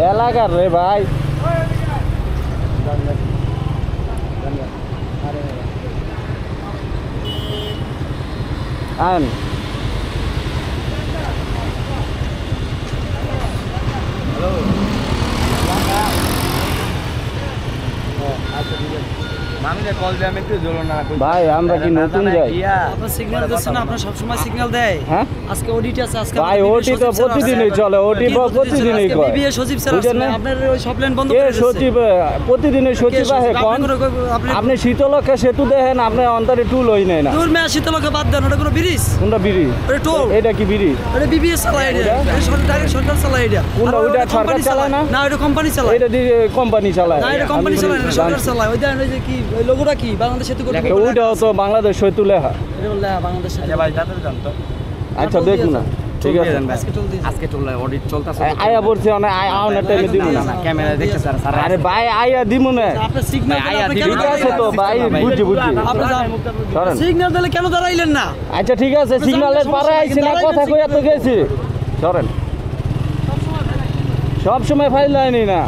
এলাকার রে ভাই আন ভাই আমরা কি নতুন যাই সিগন্যাল দিচ্ছে না আপনার সব সময় সিগন্যাল দেয় হ্যাঁ আজকে ওডিটি আছে আজকে ভাই ওটি তো প্রতিদিনই চলে ওটি প্রতিদিনই কয় বিবিএ সচিব স্যার আছে আপনার ওই সব লাইন বন্ধ কে করে দিয়েছে সচিব প্রতিদিনই সচিব আহে কোন আপনি শীতলক্ষা সেতু দেখেন আপনি অন্তরে টুল হই নাই না দূর মে শীতলক্ষা বাদ দেন ওটা কোনো ব্রিজ কোনটা বিড়ি ওটা টোল এটা কি বিড়ি ওটা বিবিএস চালায় এটা সরকার চালায় এটা কোনটা ওইটা সরকার চালায় না না ওটা কোম্পানি চালায় এটা দিয়ে কোম্পানি চালায় না এটা কোম্পানি চালায় না সরকার চালায় ওই দেন ওই যে কি ওই লোগোটা কি বাংলাদেশ সেতু করতে ওইটাও তো বাংলাদেশ সেতু লেখা এটা বললে বাংলাদেশ সেতু ভাই তাদের জানতো আচ্ছা দেখুন না ঠিক আছে আজকে টোল অডিট চলতেছে আয়া পড়ছে না আয়া টাইমে দিব না ক্যামেরা দেখতে স্যার আরে ভাই আয়া দিব না আপনার সিগন্যাল আয়া ঠিক আছে তো ভাই বুঝছি সরেন সিগন্যাল দিলে কেন দাঁড়াইলেন না আচ্ছা ঠিক আছে সিগন্যালের পারে আইছি না কথা কইয়া তো গেছি সরেন সব সময় ফাইল লাইনি না